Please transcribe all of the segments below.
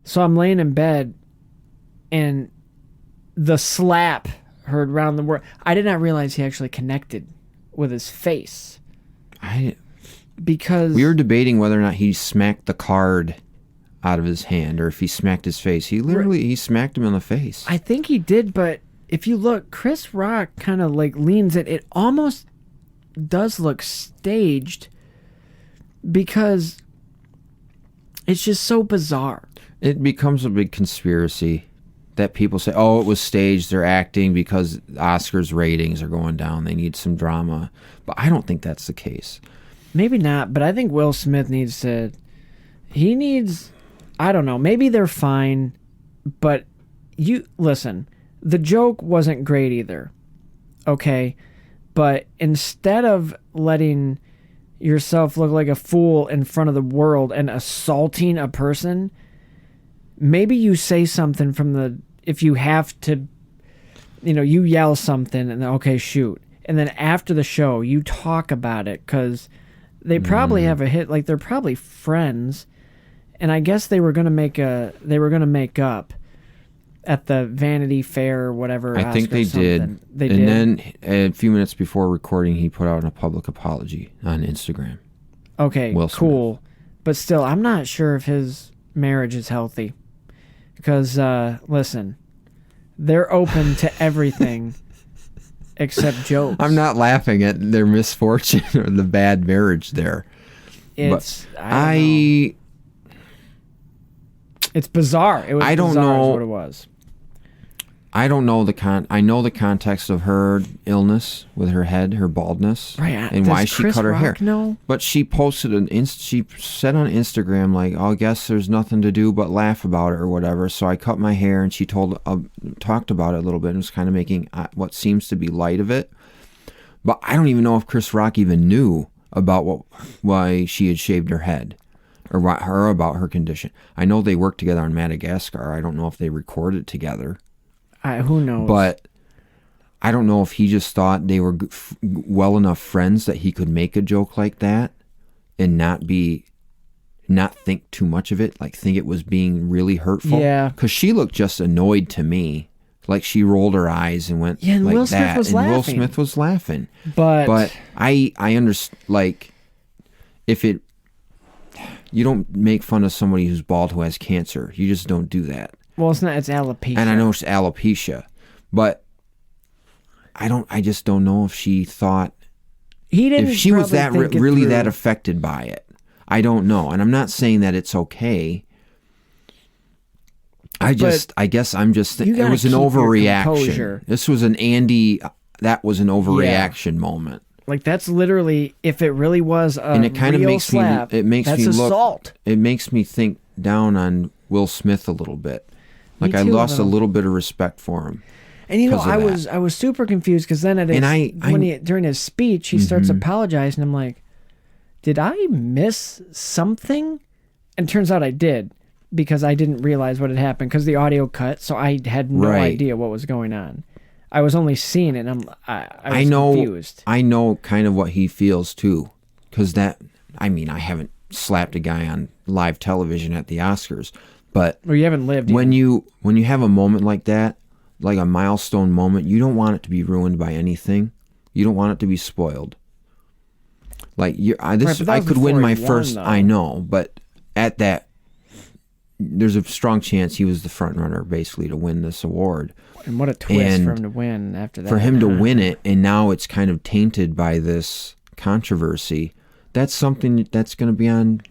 So I'm laying in bed, and the slap heard around the world. I did not realize he actually connected with his face. Because we were debating whether or not he smacked the card out of his hand or if he smacked his face. He smacked him in the face. I think he did, but if you look, Chris Rock kind of like leans it. It almost does look staged because it's just so bizarre. It becomes a big conspiracy that people say, oh, it was staged, they're acting because Oscars ratings are going down, they need some drama. But I don't think that's the case. Maybe not, but I think Will Smith needs, I don't know, maybe they're fine, but listen, the joke wasn't great either, okay? But instead of letting yourself look like a fool in front of the world and assaulting a person, maybe you say something if you have to, you yell something and then, okay, shoot. And then after the show, you talk about it because they probably have a hit. Like, they're probably friends. And I guess they were going to make up at the Vanity Fair or whatever. I think they did. They did. And then a few minutes before recording, he put out a public apology on Instagram. Okay, cool. But still, I'm not sure if his marriage is healthy. Because, listen, they're open to everything except jokes. I'm not laughing at their misfortune or the bad marriage there. It's bizarre. It was I don't bizarre know is what it was. I don't know I know the context of her illness with her head, her baldness, right? And why she cut her hair. No, but she posted she said on Instagram like, "Oh, I guess there's nothing to do but laugh about it or whatever." So I cut my hair, and she talked about it a little bit and was kind of making what seems to be light of it. But I don't even know if Chris Rock even knew about why she had shaved her head. Or about her condition. I know they worked together on Madagascar. I don't know if they recorded together. Who knows? But I don't know if he just thought they were well enough friends that he could make a joke like that and not think too much of it, like think it was being really hurtful. Yeah. Because she looked just annoyed to me. Like she rolled her eyes and went and like Will that. Smith was and laughing. Will Smith was laughing. But I understand, like, you don't make fun of somebody who's bald who has cancer. You just don't do that. Well, it's not. It's alopecia. And I know it's alopecia, but I just don't know if she thought if she was that really that affected by it. I don't know, and I'm not saying that it's okay. I guess I'm just it was an overreaction. This was an Andy. That was an overreaction moment. Like, that's literally, if it really was a and it kind of makes slap, me assault. It makes me think down on Will Smith a little bit. Like, I lost a little bit of respect for him. And I was super confused because then during his speech he starts apologizing. I'm like, did I miss something? And turns out I did, because I didn't realize what had happened because the audio cut, so I had no idea what was going on. I was only seeing it, and I was confused. I know kind of what he feels, too. Because I haven't slapped a guy on live television at the Oscars. But you haven't lived when you have a moment like that, like a milestone moment, you don't want it to be ruined by anything. You don't want it to be spoiled. Like, I could win my first... I know, but at that... There's a strong chance he was the front runner, basically, to win this award. And what a twist for him to win after that. For him to win it, and now it's kind of tainted by this controversy. That's something that's going to be on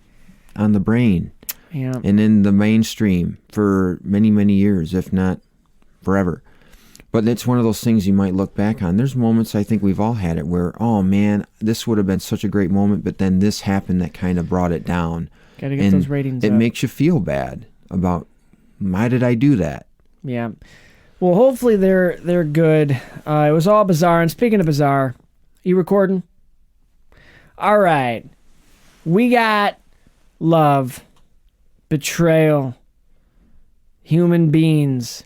the brain. Yeah. And in the mainstream for many, many years, if not forever. But it's one of those things you might look back on. There's moments, I think we've all had it, where, oh man, this would have been such a great moment, but then this happened that kind of brought it down. Gotta get those ratings up. It makes you feel bad about, why did I do that? Yeah. Well, hopefully they're good. It was all bizarre. And speaking of bizarre, you recording? All right. We got love, betrayal, human beings.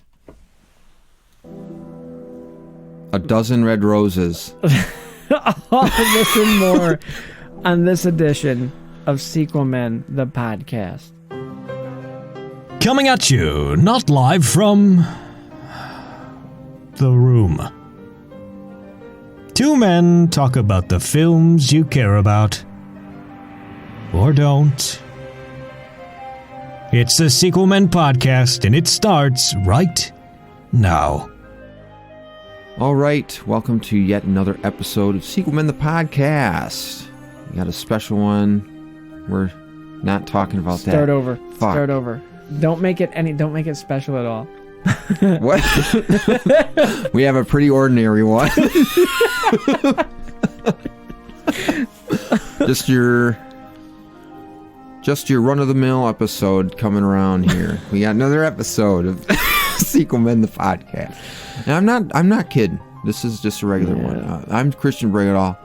A dozen red roses. All of this and more on this edition of Sequel Men, the podcast. Coming at you, not live from the room. Two men talk about the films you care about. Or don't. It's the Sequel Men Podcast, and it starts right now. All right, welcome to yet another episode of Sequel Men the Podcast. We got a special one. We're not talking about that. Start over. Fuck. Start over. Don't make it special at all. What? We have a pretty ordinary one. Just your run-of-the-mill episode coming around here. We got another episode of Sequel Men the Podcast. And I'm not kidding. This is just a regular one. I'm Christian Brigadall,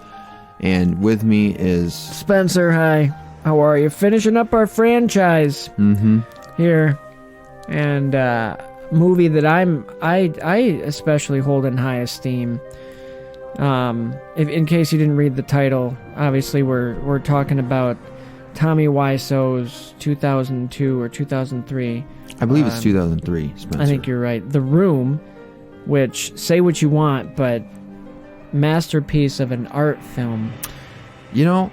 and with me is Spencer. Hi. How are you? Finishing up our franchise here, and movie that I especially hold in high esteem. In case you didn't read the title, obviously we're talking about Tommy Wiseau's 2002 or 2003. I believe it's 2003, Spencer. I think you're right. The Room, which, say what you want, but masterpiece of an art film. You know?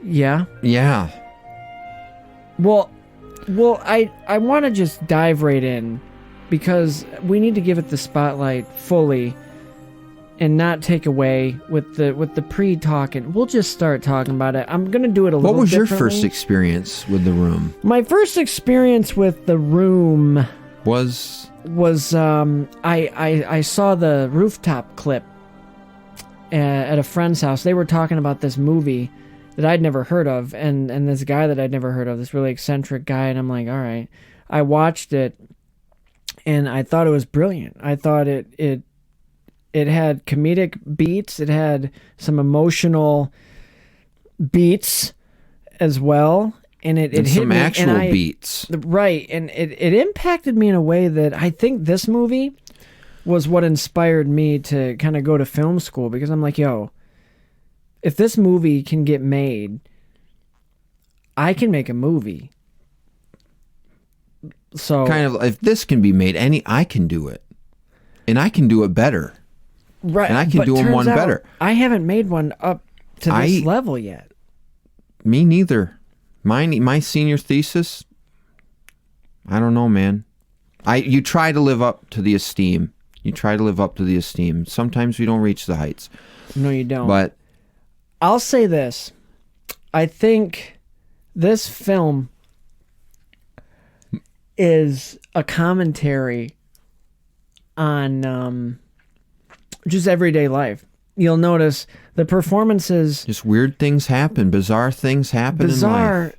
Yeah? Yeah. Well, I want to just dive right in, because we need to give it the spotlight fully and not take away with the pre-talking. We'll just start talking about it. I'm going to do it a little What was your differently. first experience with The Room? My first experience with The Room was I saw the rooftop clip at a friend's house. They were talking about this movie that I'd never heard of, and this guy that I'd never heard of, this really eccentric guy, and I'm like, all right. I watched it, and I thought it was brilliant. I thought it had comedic beats. It had some emotional beats as well, and it hit some me, actual beats. Right, and it impacted me in a way that I think this movie was what inspired me to kind of go to film school, because I'm like, yo, if this movie can get made, I can make a movie. So kind of, if this can be made, I can do it, and I can do it better. Right, and I can do them one better. I haven't made one up to this level yet. Me neither. My senior thesis, I don't know, man. You try to live up to the esteem. Sometimes we don't reach the heights. No, you don't. But I'll say this. I think this film is a commentary on just everyday life. You'll notice the performances. Just weird things happen. Bizarre things happen in life.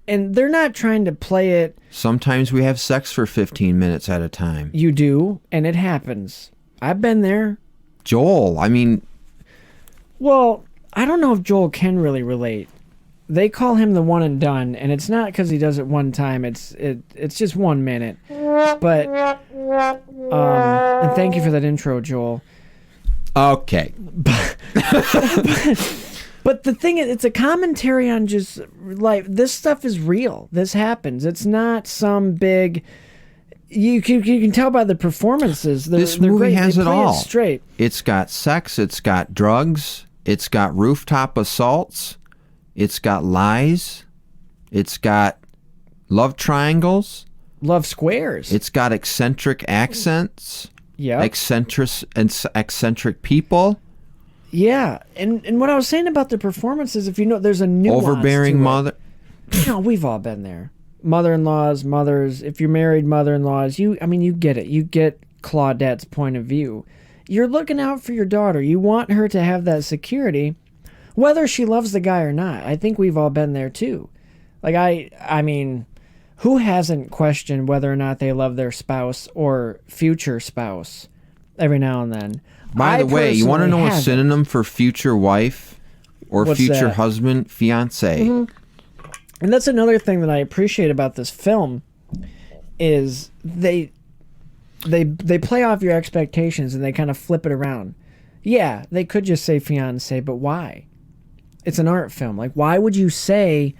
And they're not trying to play it. Sometimes we have sex for 15 minutes at a time. You do, and it happens. I've been there. Joel, I mean... Well, I don't know if Joel can really relate. They call him the one and done, and it's not because he does it one time. It's just 1 minute. But, and thank you for that intro, Joel. Okay. But the thing is, it's a commentary on just life. This stuff is real. This happens. It's not some big... You can tell by the performances. This they're movie great. has they it play all. It straight. It's got sex. It's got drugs. It's got rooftop assaults. It's got lies. It's got love triangles. Love squares. It's got eccentric accents. Yeah. Eccentric people. Yeah, and what I was saying about the performances, if you know, there's a nuance. Overbearing to it. mother. You know, we've all been there. Mother-in-laws, mothers. If you're married, mother-in-laws. You get it. You get Claudette's point of view. You're looking out for your daughter. You want her to have that security, whether she loves the guy or not. I think we've all been there too. Like I mean, who hasn't questioned whether or not they love their spouse or future spouse every now and then? By the way, you want to know a synonym for future wife or future husband? Fiance. Mm-hmm. And that's another thing that I appreciate about this film is they play off your expectations and they kind of flip it around. Yeah, they could just say fiance, but why? It's an art film. Like, why would you say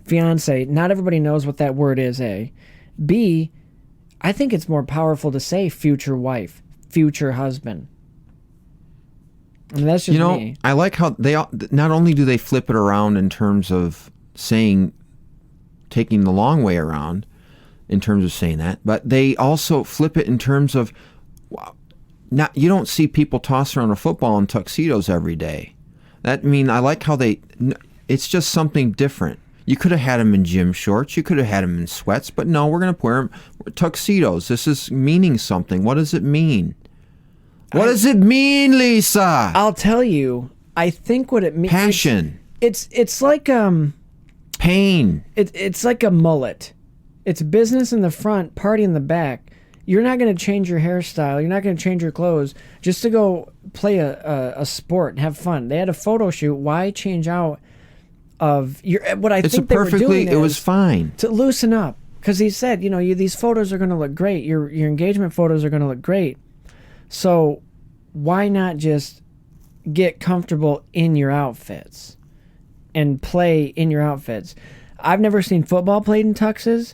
fiance, not everybody knows what that word is, A. B, I think it's more powerful to say future wife, future husband. I mean, that's just me. I like how they not only do they flip it around in terms of saying, taking the long way around in terms of saying that, but they also flip it in terms of, you don't see people toss around a football in tuxedos every day. I like how it's just something different. You could have had them in gym shorts. You could have had them in sweats, but no, we're going to wear them tuxedos. This is meaning something. What does it mean? What does it mean, Lisa? I'll tell you. I think what it means. Passion. It's like pain. It's like a mullet. It's business in the front, party in the back. You're not going to change your hairstyle. You're not going to change your clothes just to go play a sport and have fun. They had a photo shoot. Why change out of your? What I think they were doing it was fine to loosen up, because he said, these photos are going to look great. Your engagement photos are going to look great. So why not just get comfortable in your outfits and play in your outfits? I've never seen football played in tuxes.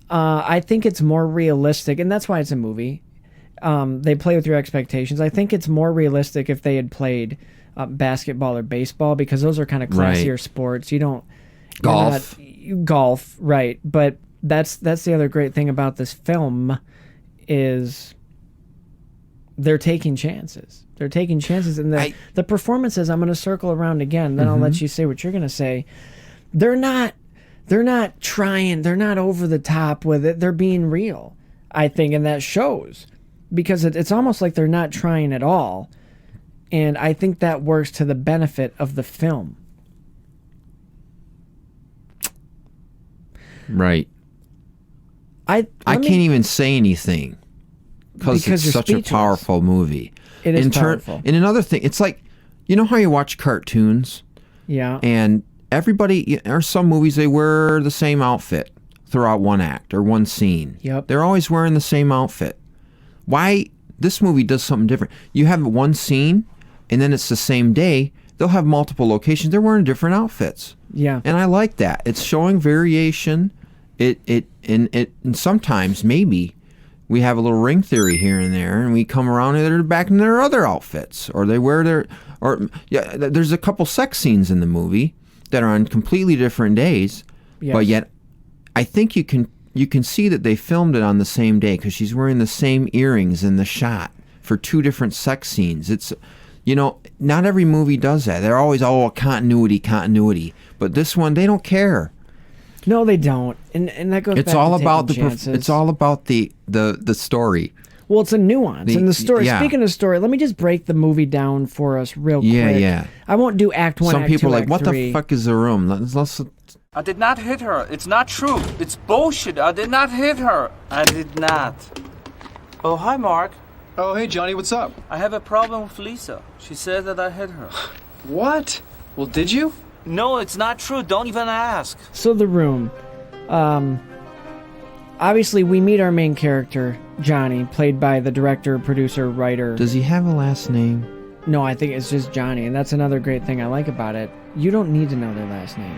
I think it's more realistic, and that's why it's a movie. They play with your expectations. I think it's more realistic if they had played basketball or baseball, because those are kind of classier sports. You don't golf, right? But that's the other great thing about this film is they're taking chances. They're taking chances, and the performances. I'm going to circle around again. Then I'll let you say what you're going to say. They're not trying. They're not over the top with it. They're being real, I think, and that shows, because it's almost like they're not trying at all, and I think that works to the benefit of the film. Right. I can't even say anything because it's such a powerful movie. It is powerful. And another thing, it's like, how you watch cartoons? Yeah. And everybody, or some movies, they wear the same outfit throughout one act or one scene. Yep. They're always wearing the same outfit. Why? This movie does something different. You have one scene, and then it's the same day. They'll have multiple locations. They're wearing different outfits. Yeah. And I like that. It's showing variation. And sometimes maybe we have a little ring theory here and there, and we come around and they're back in their other outfits, or they wear there's a couple sex scenes in the movie that are on completely different days, yes. But yet I think you can see that they filmed it on the same day, because she's wearing the same earrings in the shot for two different sex scenes. It's, not every movie does that. They're always, continuity, but this one, they don't care. No, they don't, and that goes. It's back all to about chances. the story. Well, it's a nuance in the story. Yeah. Speaking of story, let me just break the movie down for us real quick. Yeah. I won't do Act 1, Some Act 2, people are like, Act what 3. the fuck is the room? Let's I did not hit her. It's not true. It's bullshit. I did not hit her. I did not. Oh, hi, Mark. Oh, hey, Johnny, what's up? I have a problem with Lisa. She says that I hit her. What? Well, did you? No, it's not true. Don't even ask. So The Room. Obviously, we meet our main character, Johnny, played by the director, producer, writer. Does he have a last name? No, I think it's just Johnny, and that's another great thing I like about it. You don't need to know their last name.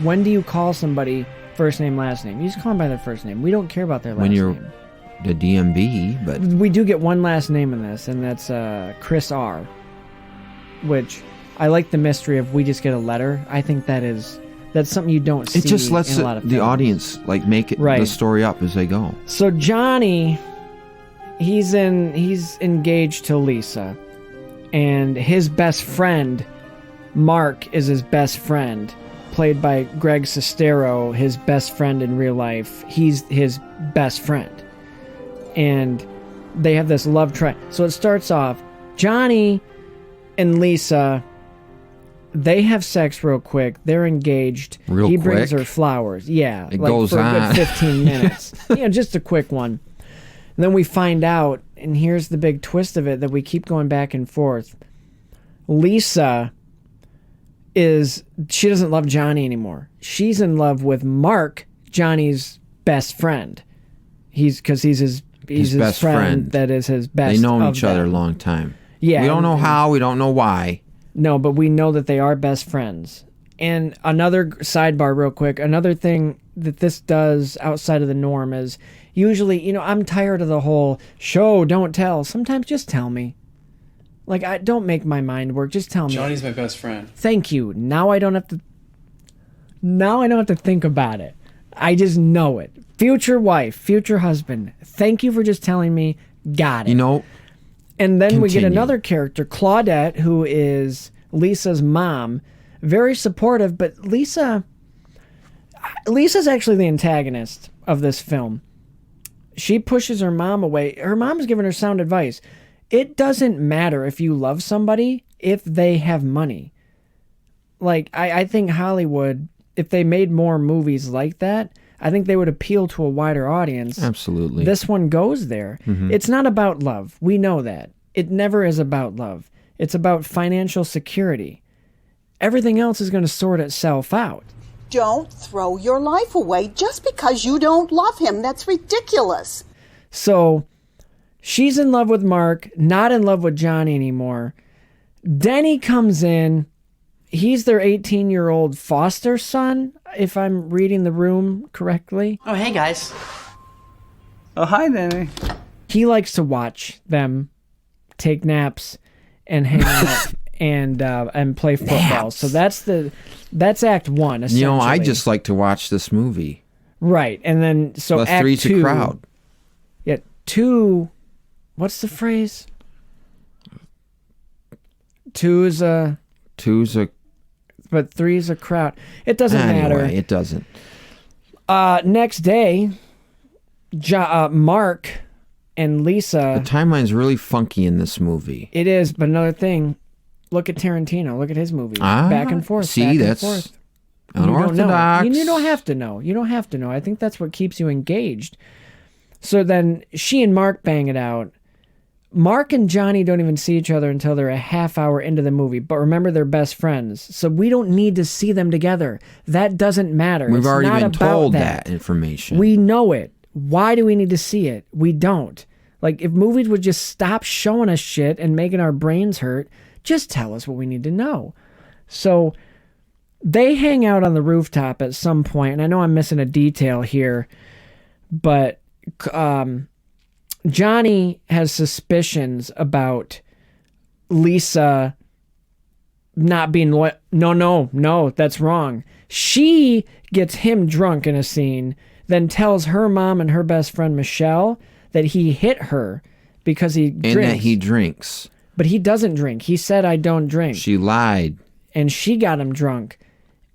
When do you call somebody first name, last name? You just call them by their first name. We don't care about their last name. The DMV, but... We do get one last name in this, and that's Chris R., which I like the mystery of we just get a letter. I think that's something you don't see. It just lets in a lot of the films. Audience make it the story up as they go. So Johnny, he's engaged to Lisa, and his best friend, Mark, is his best friend, played by Greg Sestero, his best friend in real life. He's his best friend. And they have this love triangle. So it starts off, Johnny and Lisa, they have sex real quick. They're engaged. He brings her flowers. Yeah. It goes for on. a good 15 minutes. Just a quick one. And then we find out, and here's the big twist of it that we keep going back and forth. Lisa she doesn't love Johnny anymore. She's in love with Mark, Johnny's best friend. Because he's his best friend that is his best. They know each other a long time. Yeah. We don't know how. We don't know why. No, but we know that they are best friends. And another sidebar real quick, another thing that this does outside of the norm is usually, I'm tired of the whole show, don't tell. Sometimes just tell me. Like, don't make my mind work. Just tell me. Johnny's my best friend. Thank you. Now I don't have to think about it. I just know it. Future wife, future husband. Thank you for just telling me. Got it. And then we get another character, Claudette, who is Lisa's mom. Very supportive, but Lisa's actually the antagonist of this film. She pushes her mom away. Her mom's giving her sound advice. It doesn't matter if you love somebody if they have money. Like, I think Hollywood, if they made more movies like that, I think they would appeal to a wider audience. Absolutely. This one goes there. Mm-hmm. It's not about love. We know that. It never is about love. It's about financial security. Everything else is going to sort itself out. Don't throw your life away just because you don't love him. That's ridiculous. So she's in love with Mark, not in love with Johnny anymore. Denny comes in. He's their 18-year-old foster son, if I'm reading the room correctly. Oh, hey, guys. Oh, hi, Danny. He likes to watch them take naps and hang out and play football. So that's act one, essentially. I just like to watch this movie. Right. And then, so the act three's two. A crowd. Yeah, two, what's the phrase? Two's a... But three's a crowd. It doesn't matter. It doesn't. Next day, Mark and Lisa... The timeline's really funky in this movie. It is, but another thing, look at Tarantino. Look at his movies. Back and forth. See, back that's and forth. unorthodox. You don't have to know. You don't have to know. I think that's what keeps you engaged. So then she and Mark bang it out. Mark and Johnny don't even see each other until they're a half hour into the movie. But remember, they're best friends. So we don't need to see them together. That doesn't matter. We've it's already not been about told that information. We know it. Why do we need to see it? We don't. Like, if movies would just stop showing us shit and making our brains hurt, just tell us what we need to know. So they hang out on the rooftop at some point, and I know I'm missing a detail here, but Johnny has suspicions about Lisa not being loyal. No, that's wrong. She gets him drunk in a scene, then tells her mom and her best friend Michelle that he hit her because he drinks. And that he drinks. But he doesn't drink. He said, I don't drink. She lied. And she got him drunk.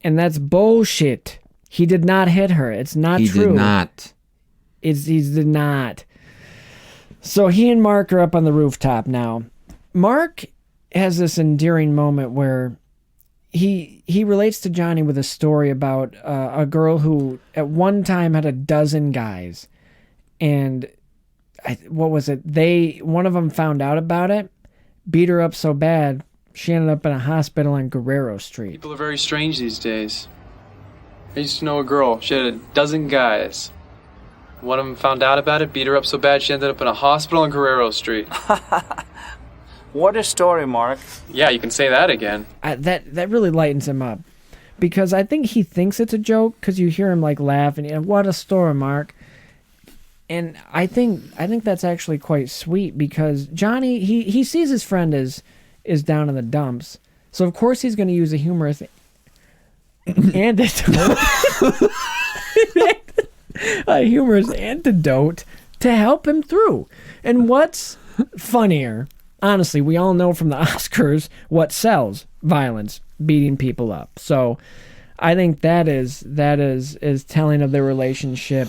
And that's bullshit. He did not hit her. It's not true. He did not. He did not. So he and Mark are up on the rooftop now. Mark has this endearing moment where he relates to Johnny with a story about a girl who at one time had a dozen guys. And what was it? One of them found out about it, beat her up so bad, she ended up in a hospital on Guerrero Street. People are very strange these days. I used to know a girl. She had a dozen guys. One of them found out about it, beat her up so bad she ended up in a hospital on Guerrero Street. What a story, Mark. Yeah, you can say that again. That really lightens him up. Because I think he thinks it's a joke, because you hear him like laughing, and what a story, Mark. And I think that's actually quite sweet, because Johnny, he sees his friend is down in the dumps. So of course he's going to use a humorous antidote. A humorous antidote to help him through. And what's funnier? Honestly, we all know from the Oscars what sells: violence, beating people up. So I think that is telling of their relationship.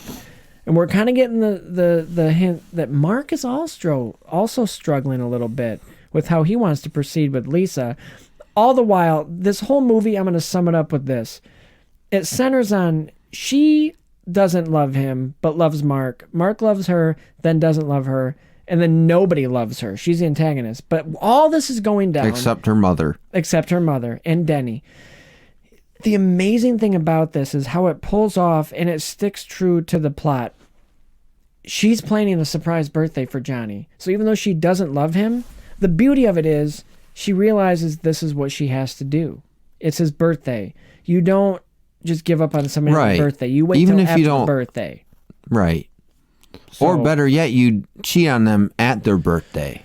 And we're kind of getting the hint that Mark is also struggling a little bit with how he wants to proceed with Lisa. All the while, this whole movie, I'm going to sum it up with this. It centers on she doesn't love him, but loves Mark. Mark loves her, then doesn't love her, and then nobody loves her. She's the antagonist. But all this is going down. Except her mother. Except her mother and Denny. The amazing thing about this is how it pulls off and it sticks true to the plot. She's planning a surprise birthday for Johnny. So even though she doesn't love him, the beauty of it is she realizes this is what she has to do. It's his birthday. You don't just give up on somebody's Right. birthday. You wait Even till if after you the don't- birthday. Right. So, Or better yet, you cheat on them at their birthday.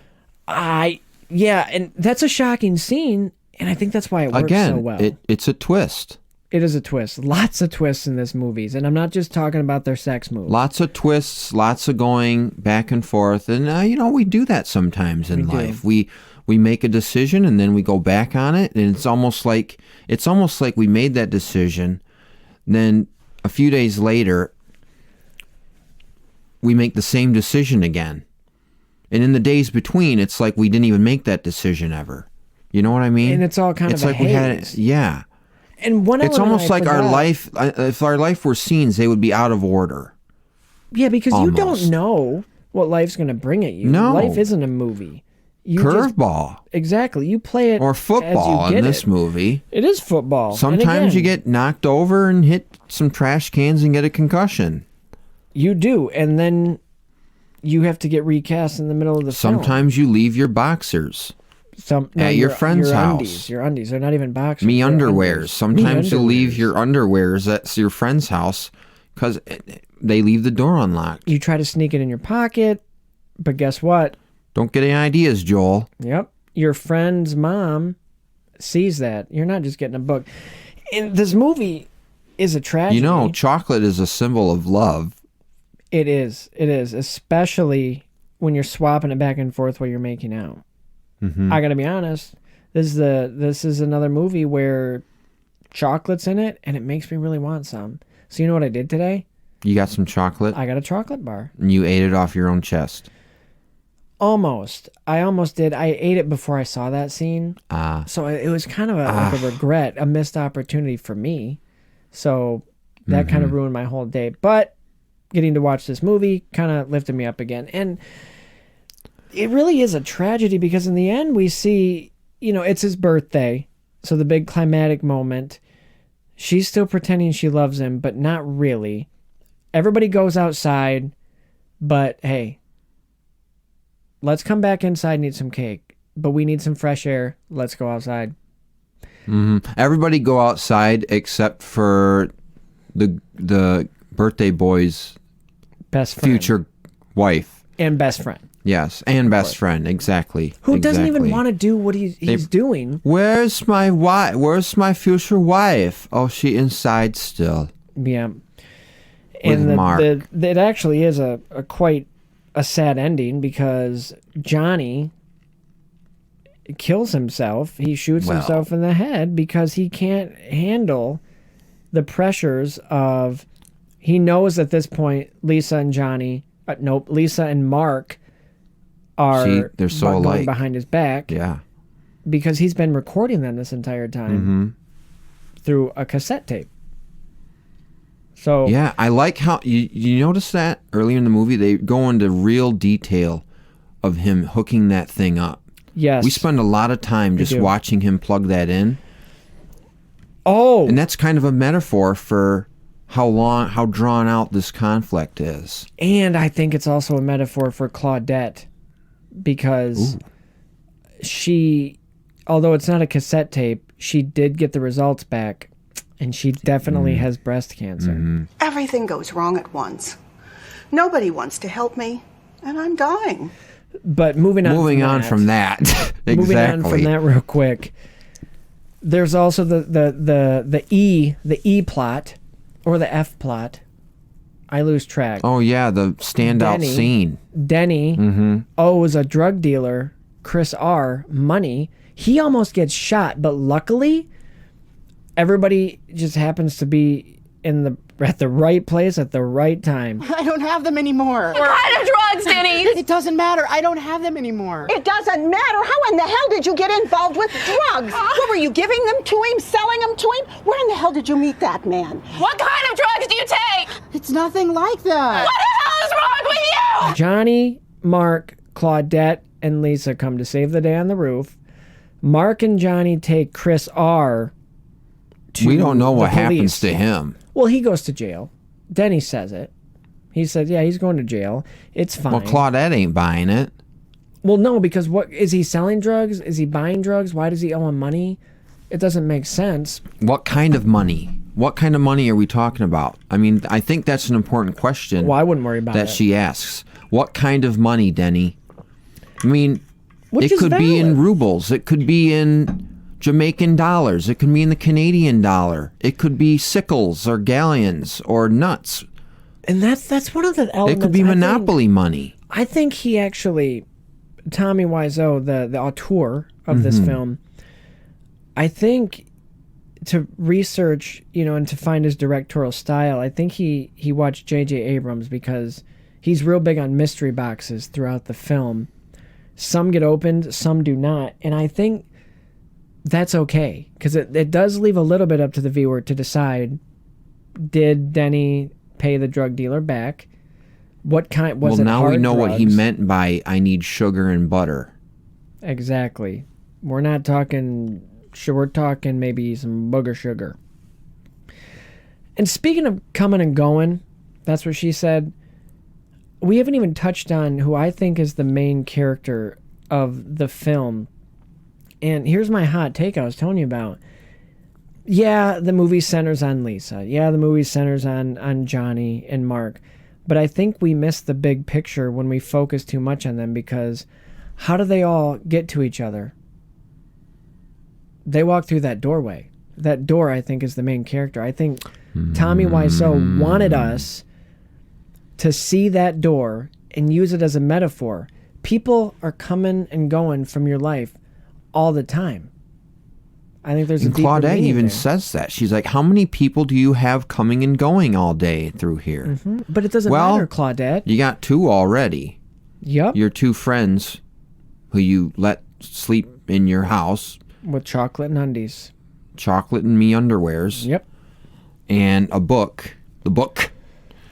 Yeah, and that's a shocking scene, and I think that's why it works so well. It's a twist. It is a twist. Lots of twists in this movies, and I'm not just talking about their sex moves. Lots of twists, lots of going back and forth, and we do that sometimes in life. We make a decision and then we go back on it, and it's almost like we made that decision, then a few days later we make the same decision again. And in the days between, it's like we didn't even make that decision ever. You know what I mean? And it's all kind it's of a like we had haze. yeah. And one It's element almost I like our forgot- life. If our life were scenes, they would be out of order. Yeah, because you Almost. don't know what life's going to bring at you. No. Life isn't a movie. You just- Curveball exactly. You play it or as football you get in this it. movie. It is football. And Sometimes you again, get knocked over and hit some trash cans and get a concussion. You do, and then you have to get recast in the middle of the film. Sometimes you leave your boxers. At your friend's house. Your undies. They're not even boxers. Me they're underwears. undies. Sometimes you leave underwears. your underwears at your friend's house because they leave the door unlocked. You try to sneak it in your pocket, but guess what? Don't get any ideas, Joel. Yep. Your friend's mom sees that. You're not just getting a book. And this movie is a tragedy. You know, chocolate is a symbol of love. It is. It is. Especially when you're swapping it back and forth while you're making out. Mm-hmm. I gotta be honest. This is another movie where chocolate's in it, and it makes me really want some. So you know what I did today? You got some chocolate I got a chocolate bar. and you ate it off your own chest. Almost. I almost did. I ate it before I saw that scene. Ah. So it was kind of like a regret, a missed opportunity for me. So that kind of ruined my whole day. But getting to watch this movie kind of lifted me up again. And it really is a tragedy because in the end we see, it's his birthday. So the big climatic moment. She's still pretending she loves him, but not really. Everybody goes outside, but hey, let's come back inside and eat some cake. But we need some fresh air. Let's go outside. Mm-hmm. Everybody go outside except for the birthday boy's Best friend. future wife. And best friend. Yes, and best friend. Exactly. Who doesn't even Exactly. want to do what he's doing. Where's my wife? Where's my future wife? Oh, she inside still. Yeah. With Mark. It actually is a quite a sad ending because Johnny kills himself. He shoots Well. himself in the head because he can't handle the pressures of... He knows at this point Lisa and Mark are they're so going alike. behind his back Yeah. because he's been recording them this entire time through a cassette tape. So Yeah, I like how you notice that earlier in the movie they go into real detail of him hooking that thing up. yes, We spend a lot of time just do. watching him plug that in, Oh, and that's kind of a metaphor for how drawn out this conflict is. and I think it's also a metaphor for Claudette because she, although it's not a cassette tape, she did get the results back, and she definitely has breast cancer. Everything goes wrong at once. Nobody wants to help me, and I'm dying. But moving on from that. Exactly. Moving on from that real quick. There's also the E plot or the F plot. I lose track. Oh yeah, the standout Denny. scene. Denny owes a drug dealer, Chris R, money. He almost gets shot, but luckily everybody just happens to be at the right place at the right time. I don't have them anymore. What kind of drugs, Denny? It doesn't matter. I don't have them anymore. It doesn't matter. How in the hell did you get involved with drugs? What were you giving them to him, selling them to him? Where in the hell did you meet that man? What kind of drugs do you take? It's nothing like that. What the hell is wrong with you? Johnny, Mark, Claudette, and Lisa come to save the day on the roof. Mark and Johnny take Chris R to We don't know what the happens police. to him. Well, he goes to jail. Denny says it. He said, yeah, he's going to jail. It's fine. Well, Claudette ain't buying it. Well, no, because what is he selling drugs? Is he buying drugs? Why does he owe him money? It doesn't make sense. What kind of money? What kind of money are we talking about? I mean, I think that's an important question. Well, I wouldn't worry about that it. she asks. What kind of money, Denny? I mean, Which it is could be in valid. rubles. It could be in Jamaican dollars. It could be in the Canadian dollar. It could be sickles or galleons or nuts. And that's one of the elements. It could be monopoly money. I think he actually, Tommy Wiseau, the auteur of this film, I think to research, and to find his directorial style, I think he watched J.J. Abrams because he's real big on mystery boxes throughout the film. Some get opened, some do not. And I think that's okay because it does leave a little bit up to the viewer to decide, did Denny pay the drug dealer back? What kind was it? Well, now we hard know what he drugs? meant by I need sugar and butter. Exactly. We're not talking. We're talking maybe some booger sugar. And speaking of coming and going, that's what she said. We haven't even touched on who I think is the main character of the film. And here's my hot take I was telling you about. Yeah, the movie centers on Lisa. Yeah, the movie centers on Johnny and Mark. But I think we miss the big picture when we focus too much on them because how do they all get to each other? They walk through that doorway. That door, I think, is the main character. I think Tommy Wiseau wanted us to see that door and use it as a metaphor. People are coming and going from your life all the time. I think there's a deeper Claudette meaning even there. says that. She's like, how many people do you have coming and going all day through here? But it doesn't matter, Claudette. You got 2 already. Yep. Your 2 friends who you let sleep in your house. With chocolate and undies. Chocolate and me underwears. Yep. And a book. The book.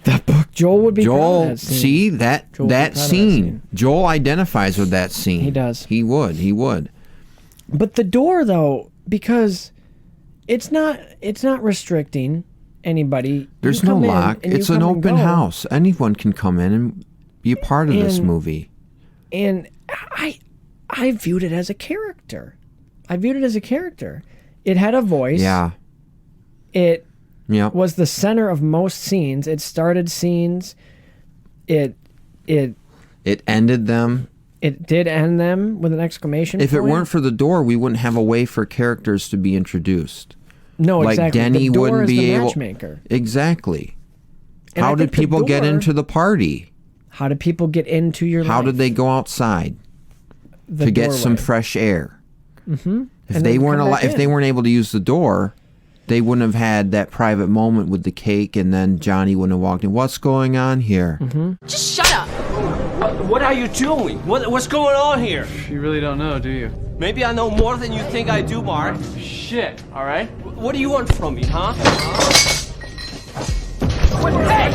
That book. Joel would be proud of Joel, that scene. see Joel that would be that proud of that scene. scene. Joel identifies with that scene. He does. He would. But the door, though, because it's not restricting anybody. There's You no come in lock. and you It's an come and open go. house. Anyone can come in and be a part of this And- movie. And I viewed it as a character. It had a voice. Yeah. It Yeah. was the center of most scenes. It started scenes. It ended them. It did end them with an exclamation If it point. weren't for the door, we wouldn't have a way for characters to be introduced. No, like exactly. Denny the door wouldn't is be the able. matchmaker. Exactly. And I How did think the people get door- into the party? How did people get into your How life? did they go outside The to get some doorway. fresh air? Mm-hmm. If they weren't if they weren't able to use the door, they wouldn't have had that private moment with the cake, and then Johnny wouldn't have walked in. What's going on here? Mm-hmm. Just shut up. What are you doing? What's going on here? You really don't know, do you? Maybe I know more than you think I do, Mark. Shit, all right? What do you want from me, huh? Hey!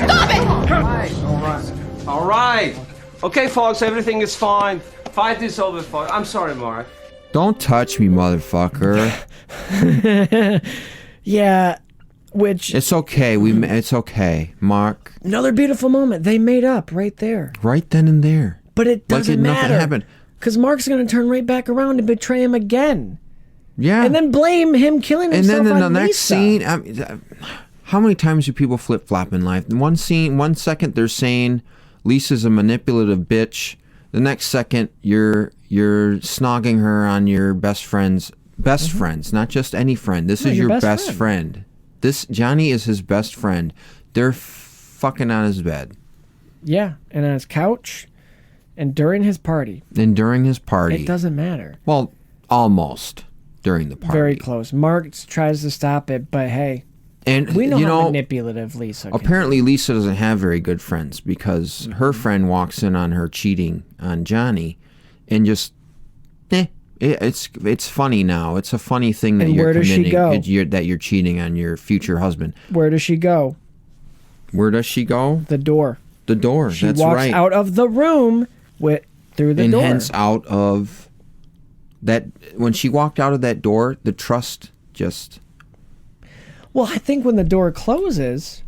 Stop it! All right. Okay, folks, everything is fine. Fight is over, folks. I'm sorry, Mark. Don't touch me, motherfucker. Yeah, which It's okay. It's okay, Mark. another beautiful moment. They made up right there. Right then and there. But it doesn't nothing matter. happened. Because Mark's going to turn right back around and betray him again. Yeah. And then blame him killing And himself then in the on next Lisa. scene, how many times do people flip flop in life? In one scene, 1 second they're saying Lisa's a manipulative bitch. The next second you're snogging her on your best friends, not just any friend. This No, is your your best best friend. This Johnny is his best friend. They're fucking on his bed. Yeah, and on his couch and during his party. And during his party. It doesn't matter. Well, almost during the party. Very close. Mark tries to stop it, but hey, And we know you how know, manipulative Lisa can apparently Lisa doesn't have very good friends because her friend walks in on her cheating on Johnny and just it's funny now. It's a funny thing that And you're where does she committing go? that you're cheating on your future husband. be. Where does she go? Where does she go? The door. The door. She That's walks right. out of the room through the and door. hence out of that when she walked out of that door, the trust just Well, I think when the door closes,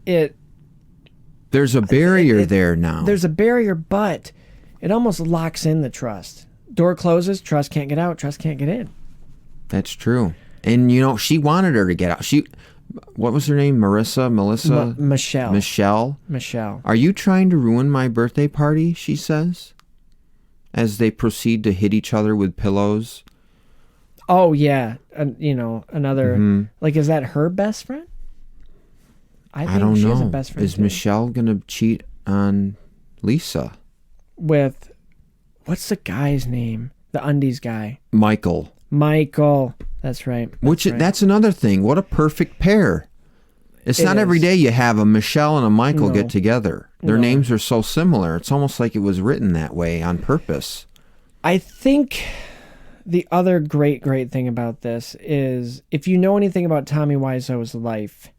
there's a barrier there now. there's a barrier, but it almost locks in the trust. Door closes, trust can't get out, trust can't get in. That's true. And, she wanted her to get out. What was her name? Melissa? Michelle. Michelle. Are you trying to ruin my birthday party, she says, as they proceed to hit each other with pillows. Oh, yeah. Another, is that her best friend? I think don't she know. has a best friend Is too. Michelle going to cheat on Lisa? With, what's the guy's name? The undies guy. Michael. That's right. That's another thing. What a perfect pair. It's not every day you have a Michelle and a Michael get together. Their names are so similar. It's almost like it was written that way on purpose. I think the other great thing about this is, if you know anything about Tommy Wiseau's life,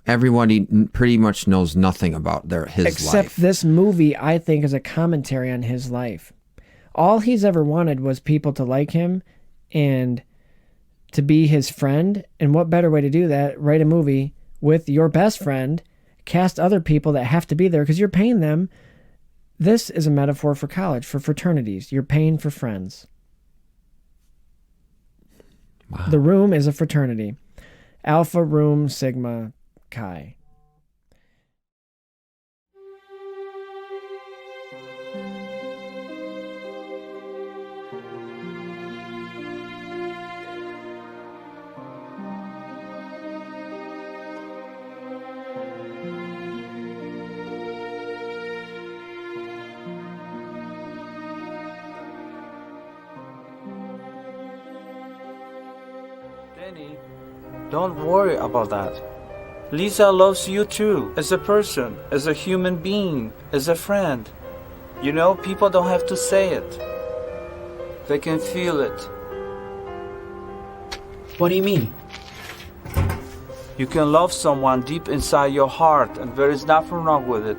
everybody pretty much knows nothing about his life. Except this movie, I think, is a commentary on his life. All he's ever wanted was people to like him and to be his friend. And what better way to do that? Write a movie with your best friend, cast other people that have to be there because you're paying them. This is a metaphor for college, for fraternities. You're paying for friends. Wow. The Room is a fraternity. Alpha, Room, Sigma, Chi. Danny, don't worry about that. Lisa loves you too, as a person, as a human being, as a friend. People don't have to say it. They can feel it. What do you mean? You can love someone deep inside your heart, and there is nothing wrong with it.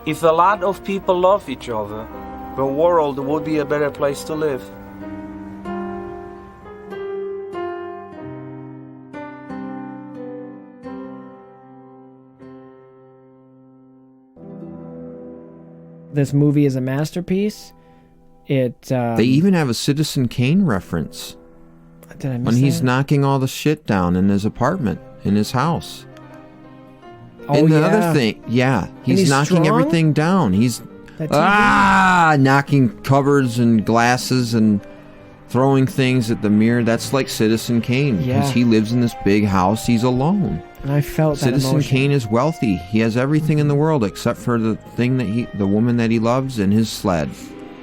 If a lot of people love each other, the world would be a better place to live. This movie is a masterpiece. They even have a Citizen Kane reference. Did I miss when he's that? knocking all the shit down in his apartment, in his house. Oh, and the yeah. other thing, he's knocking strong? everything down. He's That TV? knocking cupboards and glasses and throwing things at the mirror. That's like Citizen Kane. Because he lives in this big house. He's alone. And I felt that Citizen emotion. Kane is wealthy. He has everything in the world except for the woman that he loves and his sled.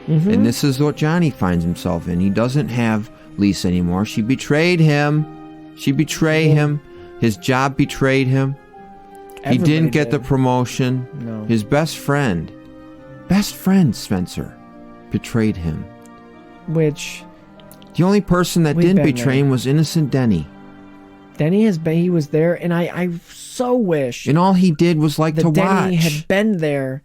Mm-hmm. And this is what Johnny finds himself in. He doesn't have Lisa anymore. She betrayed him. She betrayed him. His job betrayed him. He didn't get the promotion. No. His best friend, Spencer, betrayed him. Which... The only person that didn't betray him was innocent Denny. Denny he was there, and I so wish... And all he did was like to Denny watch. had been there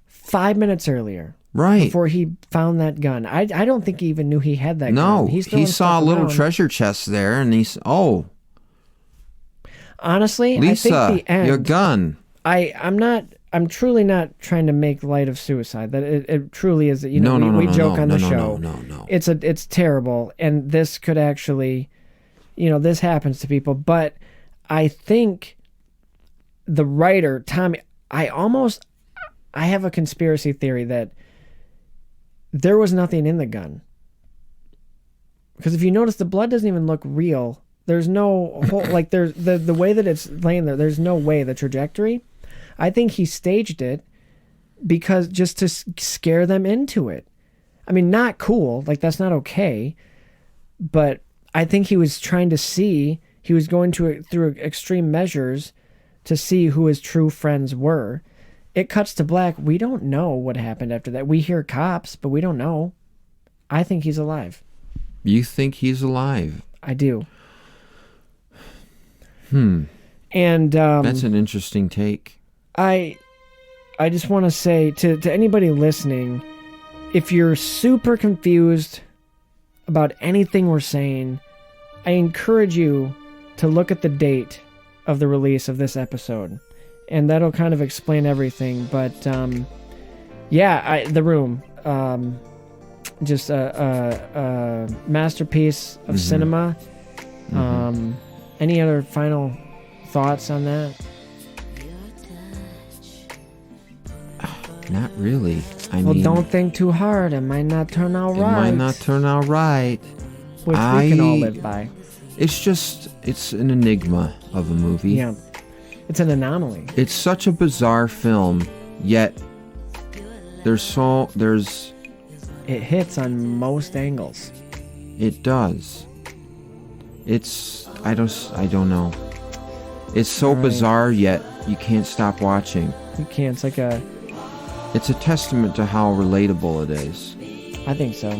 5 minutes earlier. Right. Before he found that gun. I don't think he even knew he had that gun. No, He's he throwing saw a stuff little around. treasure chest there, and he's Honestly, Lisa, I think the end... your gun. I'm truly not trying to make light of suicide. That it truly is. We joke on the show. No. It's terrible, and this could actually, this happens to people. But I think the writer Tommy, I have a conspiracy theory that there was nothing in the gun. Because if you notice, the blood doesn't even look real. There's no whole, there's the way that it's laying there. There's no way the trajectory. I think he staged it because just to scare them into it. I mean, not cool. That's not okay. But I think he was trying to see. He was going through extreme measures to see who his true friends were. It cuts to black. We don't know what happened after that. We hear cops, but we don't know. I think he's alive. You think he's alive? I do. And that's an interesting take. I just want to say to anybody listening, if you're super confused about anything we're saying, I encourage you to look at the date of the release of this episode, and that'll kind of explain everything. But The Room, just a masterpiece of cinema. Any other final thoughts on that? Not really. I Well, mean, don't think too hard. It might not turn out it right. might not turn out right. Which we can all live by. It's an enigma of a movie. Yeah. It's an anomaly. It's such a bizarre film, yet there's It hits on most angles. it does. I don't know. It's so All right. bizarre, yet you can't stop watching. You can't. It's a testament to how relatable it is. I think so.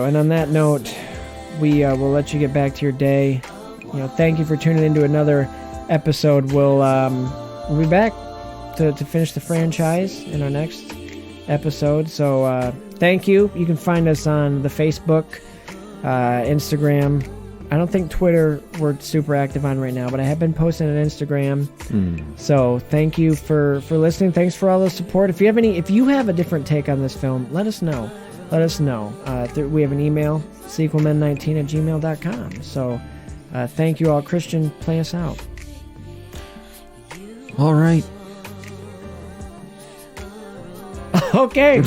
And on that note, we will let you get back to your day. Thank you for tuning into another episode. We'll be back to finish the franchise in our next episode. So thank you. You can find us on the Facebook, Instagram. I don't think Twitter we're super active on right now, but I have been posting on Instagram. So thank you for listening. Thanks for all the support. If you have a different take on this film, let us know. We have an email, sequelmen19@gmail.com. So thank you all. Christian, play us out. All right. Okay.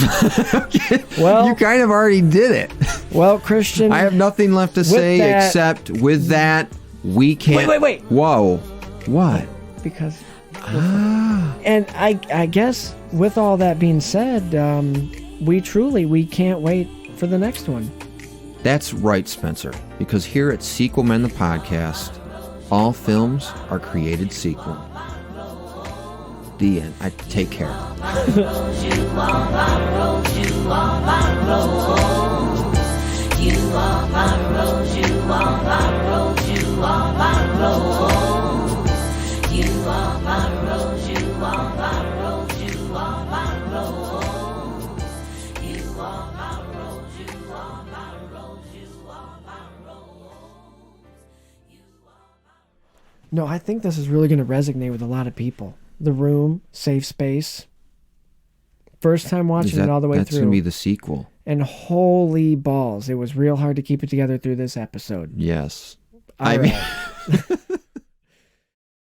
Well, you kind of already did it. Well, Christian, I have nothing left to say except with that we can't. Wait. Whoa. What? Because. And I guess with all that being said, we can't wait for the next one. That's right, Spencer. Because here at Sequel Men the Podcast, all films are created sequel. The end. Take care. No, I think this is really going to resonate with a lot of people. The Room, Safe Space. First time watching it all the way through. That's going to be the sequel. And holy balls, it was real hard to keep it together through this episode. Yes. All right.